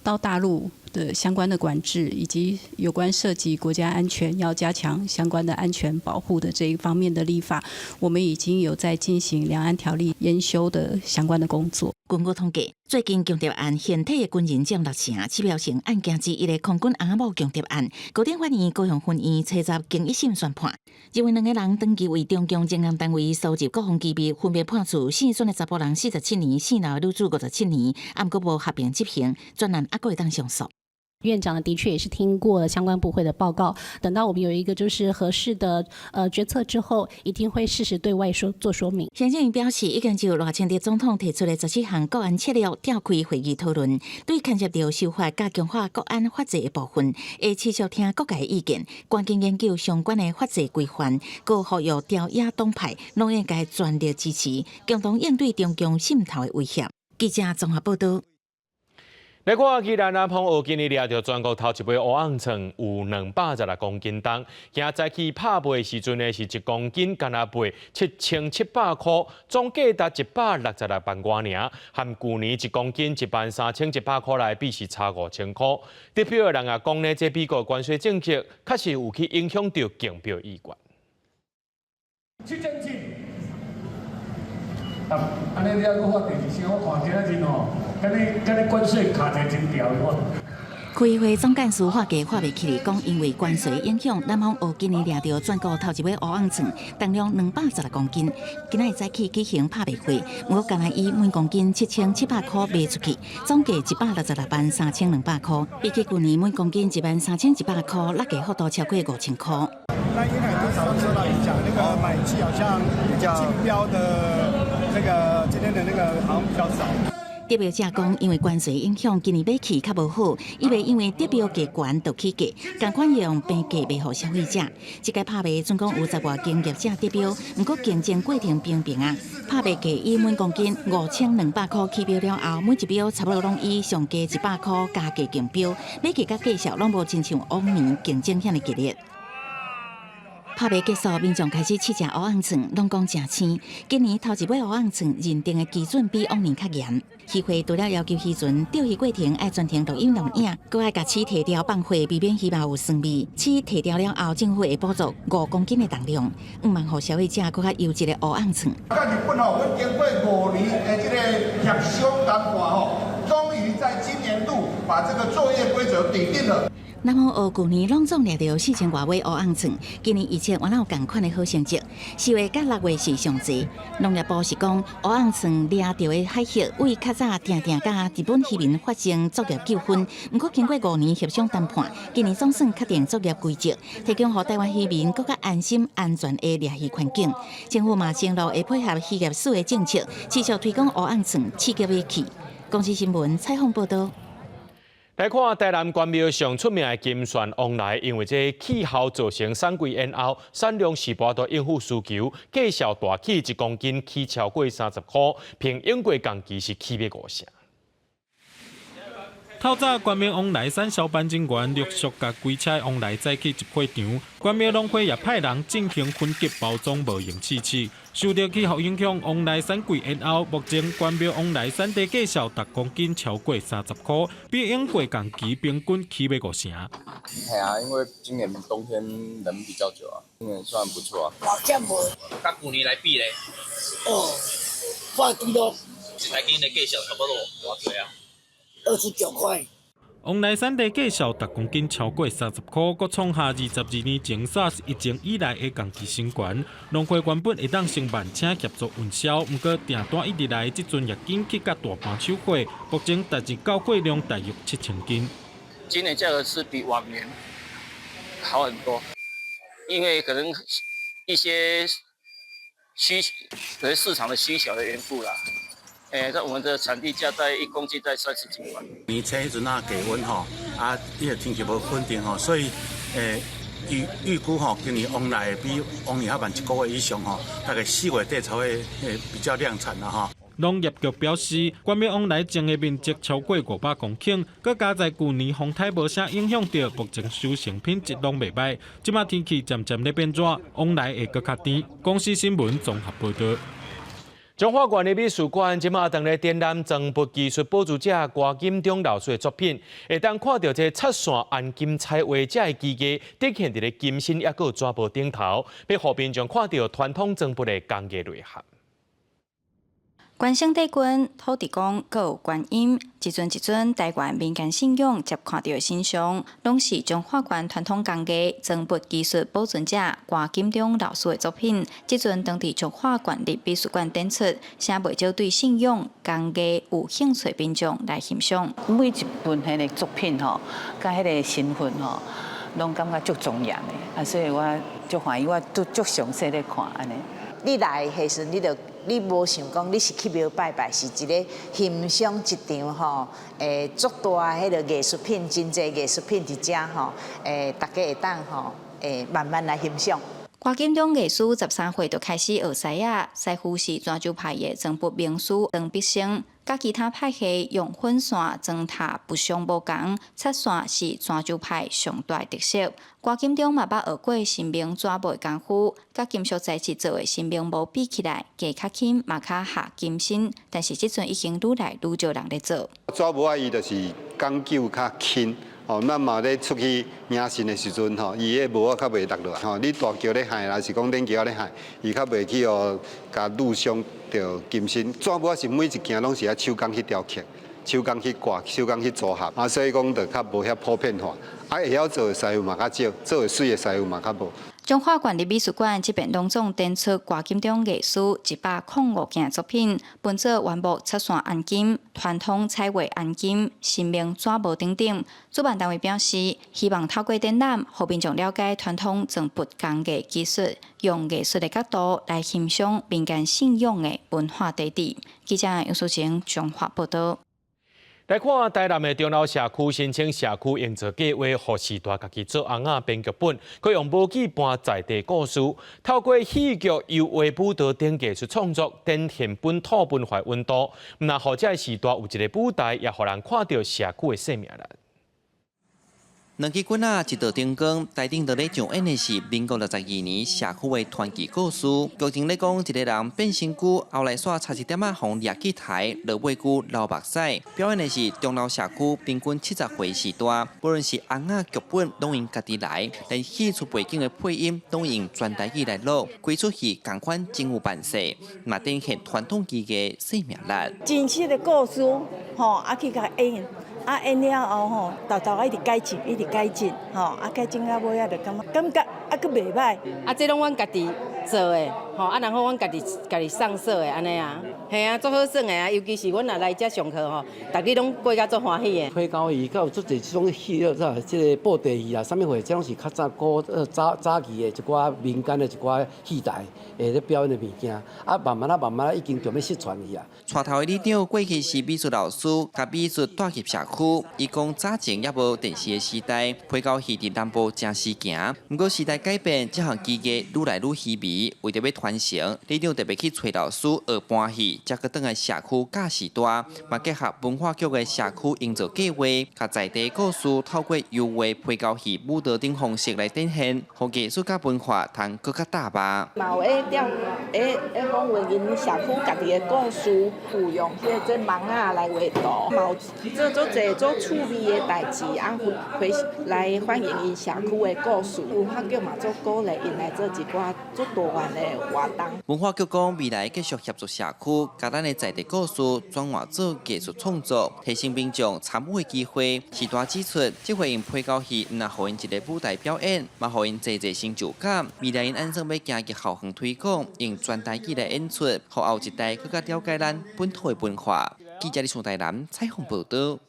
到大陆的相关的管制，以及有关涉及国家安全要加强相关的安全保护的这一方面的立法，我们已经有在进行两岸条例研修的相关的工作。 根据统计，最近强谍案现体的军人占60%，起表成案件之一的空军阿某强谍案，高等法院高雄分院初十经一审宣判，认为2个人登记为中共侦缉单位收集国防机密，分别判处姓孙的查甫人47年、姓刘的女子57年，毋过无合并执行，专案还阁会当上诉。 院长的确也是听过了相关部会的报告，等到我们有一个就是合适的决策之后，一定会适时对外做说明。行政院表示，已经就赖清德总统提出的17项国安策略召开会议讨论，对牵涉到修法加强化国安法制的部分，会持续听各界意见，关键研究相关的法制规范，各呼吁朝野党派拢应该全力支持，共同应对中共渗透的威胁。记者综合报道。 来看去南南澎湖今日掠到全国头一尾乌昂床，有216公斤重。今早起拍卖时阵呢，是1公斤干那卖7700块，总价达166万元尔，和去年1公斤13100块来比是差5000块。得票的人也讲呢，这美国关税政策确实有去影响到竞标意愿。安尼你还搁发第二声，我看起来真哦，敢你关税卡者真调的我。开会总干事发给发袂起，讲因为关税影响，南方澳今年掠到全国头一尾乌昂床，重量216公斤。今仔早起举行拍卖会，不过干来以每公斤7700块卖出去，总价1663200块，比起去年每公斤13100块，落价幅度超过5000块。那沿海多少会受到影响？那个买气好像竞标的那个今天的那个好像比较少。得标者讲，因为关税影响，今年买气较无好，以为因为得标价悬就起价，同款用平价卖予消费者。这个拍卖总共有10外经业者得标，不过竞争过程平平啊。拍卖价以每公斤5200块起标了后，每一标差不多拢以上价100块加价竞标，买价甲价数拢无亲像往年竞争遐尼激烈。拍卖结束，民众开始试食乌昂床，拢讲正鲜。今年头一尾乌昂床认定的基准比往年较严。渔会除了要求渔船钓鱼过程爱全程录音录影，搁爱甲刺摕掉放货，避免鱼肉有酸味。刺摕掉了后，政府会补助5公斤的重量，毋望互消费者搁较优质的乌昂床。到日本吼，阮经过5年的这个协商谈判吼，终于在今年度把这个作业规则拟定了。南方澳去年拢总掠到4000多尾乌昂床，今年预测还有同款的好成绩。4月甲6月是上济。农业部是讲，乌昂床掠到的海蟹，为较早定甲日本渔民发生作业纠纷，不过经过5年协商谈判，今年总算确定作业规则，提供予台湾渔民更加安心安全的掠鱼环境。政府嘛承诺会配合渔业署的政策，持续推广乌昂床刺激买气。公司新闻采访报道。来看台南关庙上出名的金旋旺来，因为这气候造成产季延后，产量是无法应付需求，价销大起1公斤起超过30块，平英国工期是起要50成。透早关庙往来产销班人员陆续甲几车往来载去入会场，关庙农会也派人进行分级包装无用试试。受到气候影响，往来产季延后，目前关庙往来产地价销10公斤超过30块，比英国同期平均起要50成。系啊，因为今年冬天冷比较久啊，今年算不错啊。大减无，甲去年来比咧，半斤咯。来今的价销差不多偌济啊？29块。往来产地价销10公斤超过30块，佮创下22年前SARS 疫情以来的同期新高。农会原本会当成万请协助运销，不过订单一直来，即阵也紧去甲大盘收货，目前单日交货量大约7000斤。今年价格是比往年好很多，因为可能一些可能市场的需求的缘故啦。在我们的产地价在1公斤在30几块。年初迄阵啊低温吼，伊个天气无稳定吼，所以预估吼，今年往来比往年还慢1个月以上吼，大概4月底才会比较量产啦吼。农业局表示，关庙往来种的面积超过500公顷，佮加在去年风台无啥影响到，目前收成品质拢袂歹。即马天气渐渐咧变热，往来会佮较甜。公司新闻综合报道。中华县的美术馆即马当咧展览增撥技术补助者郭金忠老师的作品，会当看到这插线按金彩画者的技艺，展现伫咧金身也佮纸布顶头，要互民众看到传统增拨的工艺内涵。关圣帝君、土地公，佮有观音，一尊一尊台湾民间信仰接看到的形象，拢是中华县传统工艺增拨技术保存者郭金忠老师的作品。即阵当地中华县立美术馆展出，请袂少对信仰、工艺有兴趣民众来欣赏。每一本迄个作品吼，甲迄个身份吼，拢感觉足庄严的，所以我足欢喜，我都足详细咧看安尼。你来迄时，你无想讲你是去庙拜拜，是一个欣赏一场吼，足大迄个艺术品，真侪艺术品伫遮吼，大家会当吼，慢慢来欣赏。郭金忠艺师13岁就开始学师啊，师傅是泉州派的增拨名师邓必生，甲其他派系用粉线装塔不相无同，插线是泉州派上大特色。郭金忠嘛捌学过新明纸布的功夫，甲金属材质做的新明帽比起来，价较轻嘛较下金身，但是即阵已经愈来愈少人咧做。纸布啊，伊就是讲究较轻。哦，咱嘛咧出去迎神的时阵吼，伊个帽啊较袂落落来吼。你大桥咧海，还是讲恁桥咧海，伊较袂去哦，甲愈伤着金身。纸布啊是每一件拢是啊手工去雕刻，手工去挂、手工去组合，所以讲就较无遐普遍化。会晓做的师傅嘛较少，做会水的师傅嘛较无。中华县立美术馆这边隆重展出挂金中艺术105件作品，分做原木插线按金、传统彩绘按金、生命纸模等等。主办单位表示，希望透过展览，让民众了解传统装布工艺技术，用艺术的角度来欣赏民间信仰的文化地址。记者杨淑晴中华报道。来看台南的中老社区申请社区营造计划，予时代家己做红仔编剧本，可用无记搬在地故事，透过戏剧、油画、舞蹈等艺术创作，展现本土文化温度。那或者时代有一个舞台，也互人看到社区的生命力。两支棍仔一道灯光，台顶在咧上演的是民国62年社区的传奇故事。剧情咧讲，一个人变身躯，后来煞差一点仔互掠去台，落尾躯流目屎。表演的是中老社区平均70岁时代，不论是红仔剧本，拢用家己来，连戏出背景的配音，拢用全台语来录。规出戏同款真有办势，嘛展现传统技艺生命力。真实的故事，去甲演。演了后吼，豆豆一直改进，一直改进，改进到尾就感觉佫袂歹。这拢阮家己做的，然后阮家己上色的安尼啊，系啊，做好耍的啊，尤其是阮若来遮上课逐日拢过甲足欢喜的。推高戏，佮有做这种戏，即个布袋戏啊，啥物货，这种是较早古早期的一寡民间的一寡戏台，咧表演的物件，慢慢已经就要失传去啊。带头的里长过去是美术老师，甲美术带入社区。伊讲早前也无电视的时代，推高戏伫南部真时行。不过时代改变，这项技艺愈来愈稀微。为着要传承，里长特别去找老师学搬戏，才去倒来社区教时代，嘛结合文化局的社区营造计划，甲在地故事透过油画、推高戏、舞蹈等方式来展现，互艺术甲文化通更加大吧。嘛有讲为因社区家己的故事，有用这网仔来画图，嘛有做做侪做趣味的代志，来反映因社区的故事。文化局嘛做鼓励因来做一寡做多元的活动。文化局讲未来继续协助社区，将咱的在地故事转换做艺术创作，提升民众参与的机会。时代指出，这回因配高戏，唔但互因一个舞台表演，嘛互因侪成就感。未来因按算要行入后巷推广，用全台语来演出，互后一代更加了解咱本土的文化。记者李崇台南采访报道。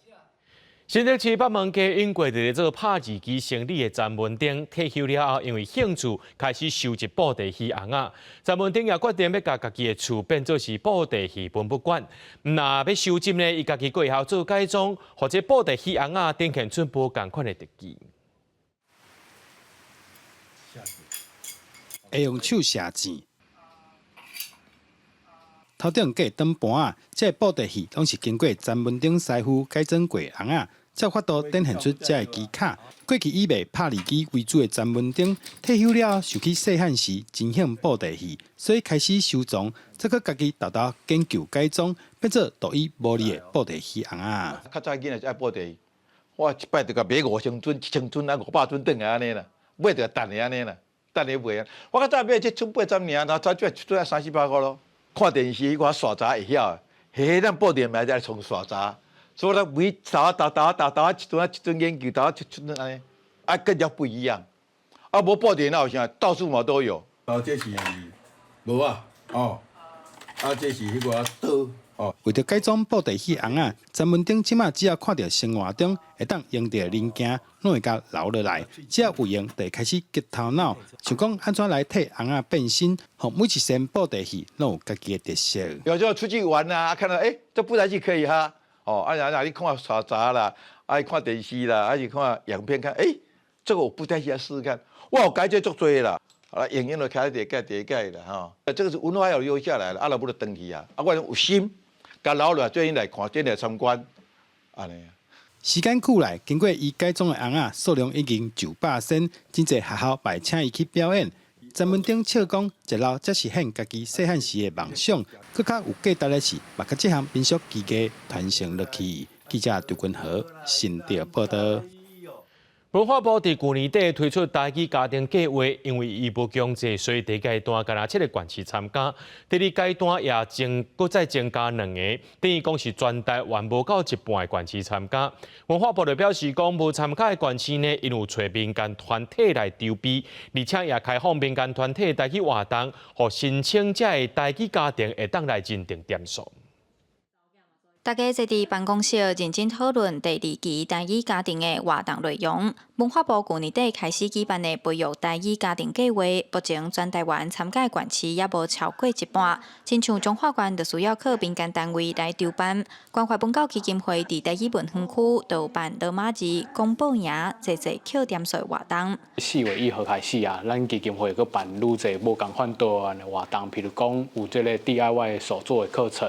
新竹市北门街因过伫做拍字机生理的詹文鼎退休了后，因为兴趣开始收集布袋戏红仔。詹文鼎也决定要甲家己的厝变做是布袋戏博物馆。那要收集呢，伊家己过后做改装，或者布袋戏红仔展现出无同款的特技。会用手写字，头顶架灯盘啊，这布袋戏拢是经过詹文鼎师傅改装过红仔。才有法度展现出这个机卡。过去以卖拍字机为主的詹文鼎退休了，想起细汉时真兴布袋戏，所以开始收藏，再去家己豆豆研究改装，变做独一无二的布袋戏红仔。较早囡仔就爱布袋戏，我一摆就甲买5000尊、1000尊啊，500尊转来安尼啦，买就等下安尼啦，等下买啊。我较早买这剩800年，然后早就出来30-40块咯。看电视我刷查会晓，嘿，咱布袋买在从刷查。所以咧，每打一尊研究，打一尊安尼，跟人不一样。无布袋那有啥，到处嘛都有。这是无啊，这是迄个刀。为着改装布袋戏红仔，詹文鼎即马只要看到生活中会当用到零件，拢会甲留落来。只要有用，就会开始激头脑，想讲安怎来替红仔变身，互每一身布袋戏拢有家己的特色。有时候出去玩啊，看到这布袋戏可以哈。哪里看刷杂啦，看电视啦，还是看影片看，这个我不太想试试看。哇，改这做多啦，影音都开第改啦哈。这个是文化要留下来了，阿拉不能登去啊。我有心，甲老了最近来看，最近来参观，安尼。时间久来，经过伊改装的红仔数量已经900身，真侪学校拜请伊去表演。詹文鼎笑讲，一路则实现家己细汉时的梦想，更较有价值的是，把这项民俗技艺传承落去。记者杜君和新竹报道。文化部伫去年底推出台语家庭计划，因为伊无强制，所以第一阶段敢若7个县市参加，第二阶段也再增加2个，等于讲是全台完无到一半的县市参加。文化部就表示讲，无参加的县市呢，因有找民间团体来筹备，而且也开放民间团体台语活动，互申请者的台语家庭会当来认定点数。大家坐伫办公室认真讨论第2期台语家庭的活动内容。文化部去年底开始举办的培育台语家庭计划，目前全台湾参加的县市也无超过一半。亲像彰化县就需要靠民间单位来筹办。关怀本教基金会伫台语文园区就办罗马字、公布营，侪扣点数的活动。4月1号开始啊，咱基金会去办愈侪无共款多案的活动，譬如讲有这个 DIY 手作的课程，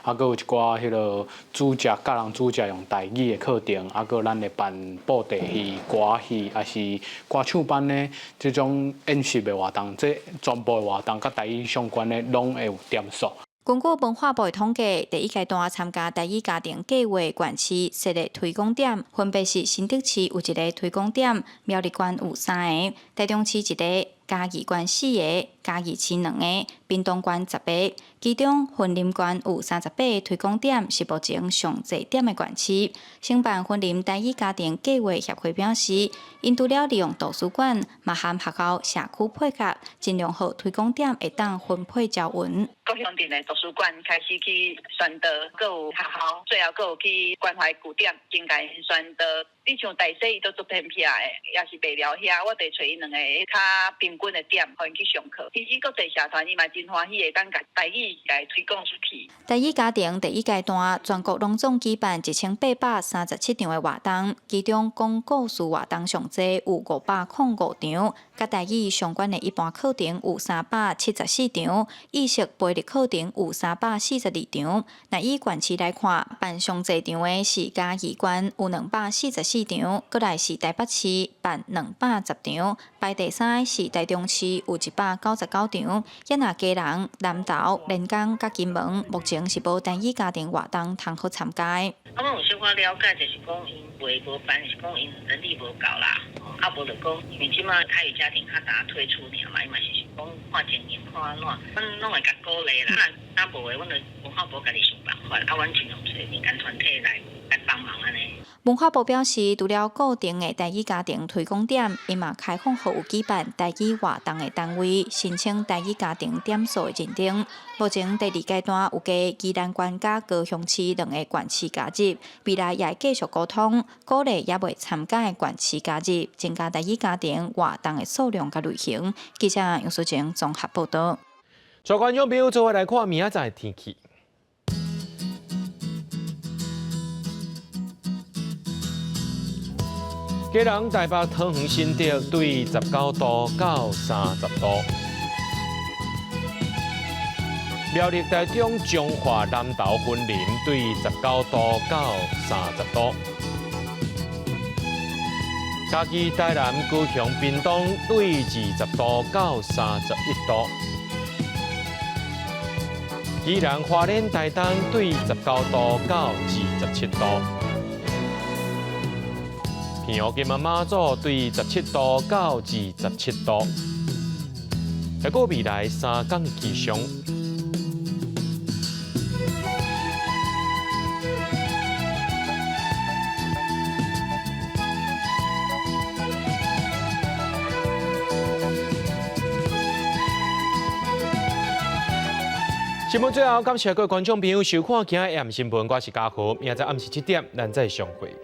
啊，佮有一寡迄个煮食、教人煮食用台语的课程，啊，佮咱会办布袋戏、歌戏，还是歌唱班呢？这种演习的活动，这全部的活动甲台语相关的，拢会有点数。根据文化部的统计，第1阶段参加台语家庭计划县市设立推广点，分别是新竹市有1个推广点，苗栗县有3个，台中市1个，嘉义县4个，嘉义市2个，屏东县10个。其中云林县有38个推广点，是目前上侪点的县市。承办云林台语家庭计划协会表示，因除了利用图书馆，嘛含学校社区配合，尽量互推广点会当分配招运。高雄镇的图书馆开始去宣导，还有学校，最后还有去关怀据点，真甲因宣导。你像大西伊都做偏僻的，也是袂了遐，我得找伊2个较平均的点，互因去上课。其实国际社团伊嘛真欢喜，会当甲台语来推广出去。台语家庭第1阶段，全国拢总举办1837场的活动，其中讲故事活动上济有505场，甲台语相关的一般课程有374场，意识培育课程有342场。那以县市来看，办上济场的是嘉义县有244场，搁来是台北市办210场，排第3是台中市有199场，也那基隆、南投、连江、甲金门，目前是无台语家庭活动通好参加。我有小可了解，就是讲因会无办，是讲因人力无够啦，啊无就讲因为即马台语家庭较早推出尔嘛，伊嘛是讲看情形看安怎，阮拢会甲鼓励啦。若无诶，阮就文化部家己想办法，啊，阮尽量找民间团体来帮忙安尼。文化部表示，除了固定的台语家庭推广点，伊嘛开放予有举办台语活动的单位申请台语家庭点数的认定。目前第2阶段有加宜兰县甲高雄市2个县市加入，未来也会继续沟通，鼓励也未参加的县市加入，增加台语家庭活动的数量甲类型。记者杨淑晴综合报道。全观众朋友做伙来看明仔载的天气。基隆、台北、桃园、新竹对19度到30度；苗栗、台中、彰化、南投、云林对19度到30度；嘉义、台南、高雄、屏东对20度到31度；宜兰、花莲、台东对19度到27度。平湖、金门、马祖对17度到27度，还有未来3天的气象。新闻最后，感谢各位观众朋友收看今日AM新闻，我是嘉豪，明仔暗时7点咱再相会。